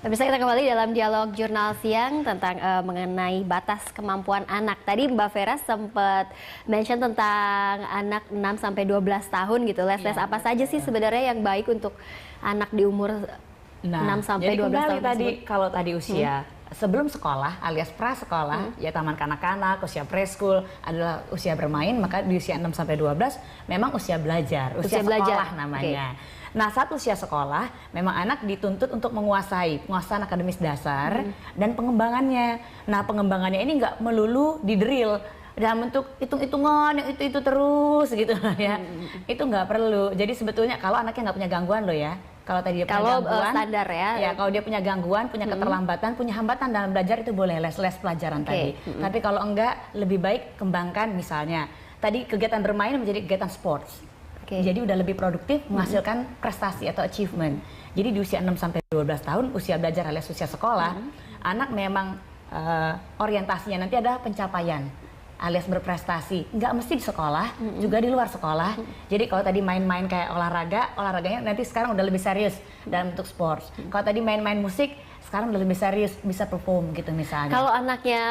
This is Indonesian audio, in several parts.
Pemirsa, kita kembali dalam dialog Jurnal Siang tentang mengenai batas kemampuan anak. Tadi Mbak Vera sempat mention tentang anak 6-12 tahun gitu. Les-les apa saja sih sebenarnya yang baik untuk anak di umur 6-12 tahun tadi kalau tadi usia sebelum sekolah alias prasekolah, ya taman kanak-kanak, usia preschool adalah usia bermain, maka di usia 6-12 memang usia belajar, usia sekolah namanya. Nah, saat usia sekolah, memang anak dituntut untuk menguasai penguasaan akademis dasar dan pengembangannya. Nah, pengembangannya ini nggak melulu di drill dalam bentuk hitung-hitungan yang itu terus gitu ya. Itu nggak perlu. Jadi sebetulnya kalau anaknya nggak punya gangguan loh ya. Kalau tadi dia punya gangguan, standar ya. Kalau dia punya gangguan, punya keterlambatan, punya hambatan dalam belajar itu boleh les pelajaran tadi. Tapi kalau enggak, lebih baik kembangkan misalnya. Tadi kegiatan bermain menjadi kegiatan sports. Jadi udah lebih produktif, menghasilkan prestasi atau achievement. Jadi di usia 6-12 tahun, usia belajar alias usia sekolah, anak memang orientasinya nanti adalah pencapaian alias berprestasi. Nggak mesti di sekolah, juga di luar sekolah. Jadi kalau tadi main-main kayak olahraganya nanti sekarang udah lebih serius dalam bentuk sports. Kalau tadi main-main musik, sekarang udah lebih serius, bisa perform gitu misalnya. Kalau anaknya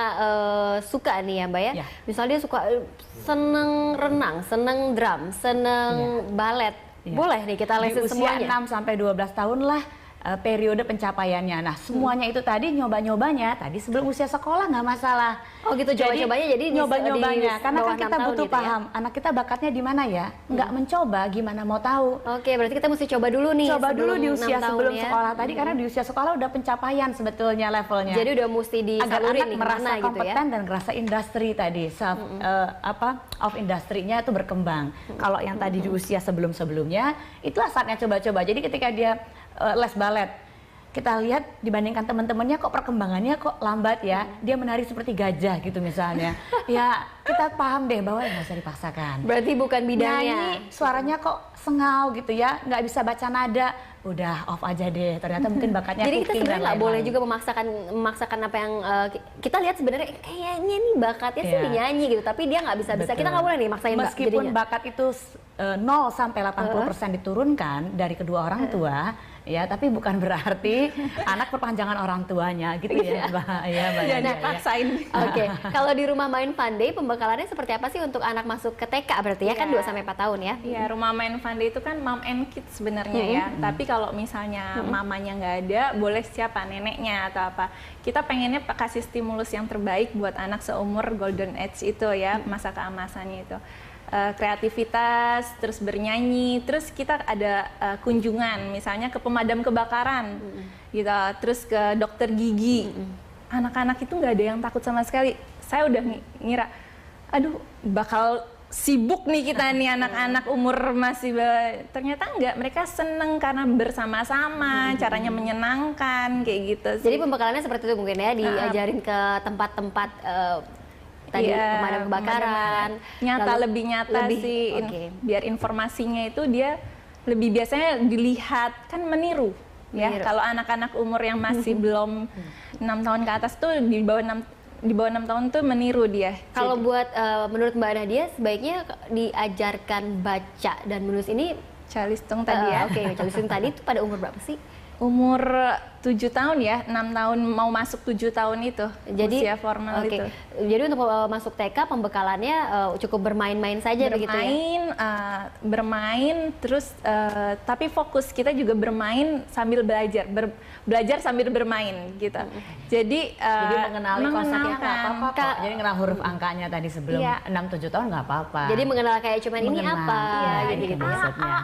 suka nih ya Mbak ya, misalnya dia suka seneng renang, seneng drum, seneng balet, boleh nih kita lesin semuanya? Di usia 6-12 tahun lah periode pencapaiannya. Nah, semuanya itu tadi nyoba-nyobanya, tadi sebelum usia sekolah nggak masalah. Oh gitu, coba-cobanya jadi nyoba-nyobanya. Karena kan kita butuh gitu paham, anak kita bakatnya di mana ya? Nggak mencoba, gimana mau tahu? Oke, berarti kita mesti coba dulu nih. Coba dulu di usia sebelum ya. sekolah tadi, karena di usia sekolah udah pencapaian sebetulnya levelnya. Jadi udah mesti disalurin nih, merasa kompeten gitu ya? dan ngerasa industri tadi, of industrinya itu berkembang. Kalau yang tadi di usia sebelum-sebelumnya, itulah saatnya coba-coba. Jadi ketika dia les balet, kita lihat dibandingkan teman-temannya kok perkembangannya kok lambat ya, dia menari seperti gajah gitu misalnya. Ya kita paham deh bahwa nggak usah dipaksakan. Berarti bukan bidangnya. Nyanyi suaranya kok sengau gitu ya, nggak bisa baca nada, udah off aja deh. Ternyata mungkin bakatnya jadi kita sebenarnya nggak boleh juga memaksakan apa yang kita lihat sebenarnya kayaknya nih bakatnya sih nyanyi gitu, tapi dia nggak bisa. Kita nggak boleh nih maksain. Meskipun bakat itu 0-80% diturunkan dari kedua orang tua, ya, tapi bukan berarti anak perpanjangan orang tuanya gitu ya, Mbak. Ya, Mbak. Nah, paksain. Oke. Kalau di rumah main Fun Day, pembekalannya seperti apa sih untuk anak masuk ke TK berarti ya kan 2-4 tahun ya? Iya, rumah main Fun Day itu kan mom and kids sebenarnya ya. Tapi kalau misalnya mamanya nggak ada, boleh siapa neneknya atau apa. Kita pengennya kasih stimulus yang terbaik buat anak seumur golden age itu ya, masa keemasannya itu. Kreativitas, terus bernyanyi, terus kita ada kunjungan misalnya ke pemadam kebakaran gitu, terus ke dokter gigi. Anak-anak itu nggak ada yang takut sama sekali. Saya udah ngira, aduh bakal sibuk nih kita nih anak-anak umur masih ternyata enggak, mereka seneng karena bersama-sama, caranya menyenangkan kayak gitu sih. Jadi pembekalannya seperti itu mungkin ya, diajarin ke tempat-tempat tadi pemadam kebakaran, lebih nyata sih, biar informasinya itu dia lebih biasanya dilihat kan meniru ya. Kalau anak-anak umur yang masih belum 6 tahun ke atas tuh di bawah 6 tahun tuh meniru dia. Kalau buat menurut Mbak Nadia sebaiknya diajarkan baca dan menulis ini calistung tadi ya. Calistung tadi itu pada umur berapa sih? Umur 7 tahun ya, 6 tahun mau masuk 7 tahun itu, jadi usia formal itu. Jadi untuk masuk TK pembekalannya cukup bermain-main saja begitu ya? Bermain terus tapi fokus kita juga bermain sambil belajar, belajar sambil bermain gitu. Jadi mengenali konsepnya nggak apa-apa kok. Jadi kenal huruf angkanya tadi sebelum 6-7 tahun nggak apa-apa. Jadi mengenal kayak cuman ini apa gitu maksudnya.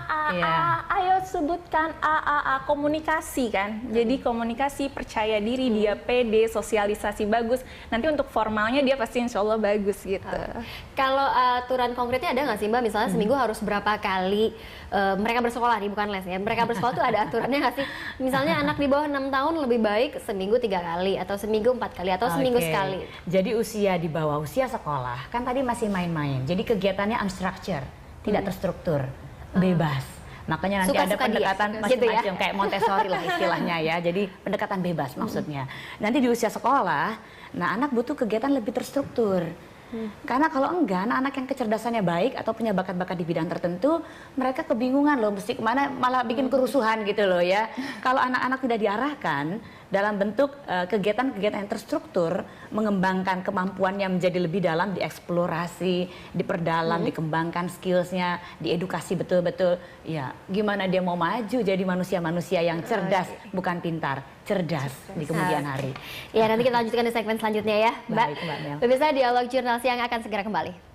Ayo sebutkan A, komunikasi kan. Jadi komunikasi, percaya diri, dia pede, sosialisasi bagus. Nanti untuk formalnya dia pasti insya Allah bagus gitu. Kalau aturan konkretnya ada nggak sih Mbak? Misalnya seminggu harus berapa kali mereka bersekolah nih, bukan les ya. Mereka bersekolah tuh ada aturannya nggak sih? Misalnya anak di bawah 6 tahun lebih baik seminggu 3 kali atau seminggu 4 kali atau seminggu sekali. Jadi usia di bawah usia sekolah kan tadi masih main-main. Jadi kegiatannya unstructured, tidak terstruktur, bebas. Makanya nanti ada pendekatan macam-macam kayak Montessori lah istilahnya ya. Jadi pendekatan bebas maksudnya. Nanti di usia sekolah, nah anak butuh kegiatan lebih terstruktur. Karena kalau enggak, anak-anak yang kecerdasannya baik atau punya bakat-bakat di bidang tertentu, mereka kebingungan loh, mesti kemana, malah bikin kerusuhan gitu loh ya. Kalau anak-anak tidak diarahkan, dalam bentuk kegiatan-kegiatan yang terstruktur, mengembangkan kemampuannya menjadi lebih dalam, dieksplorasi, diperdalam, dikembangkan skillsnya, diedukasi betul-betul. Ya, gimana dia mau maju jadi manusia-manusia yang cerdas, bukan pintar, cerdas di kemudian hari. Ya, nanti kita lanjutkan di segmen selanjutnya ya, Mbak. Baik, Mbak Mel. Pemirsa, Dialog Jurnal Siang akan segera kembali.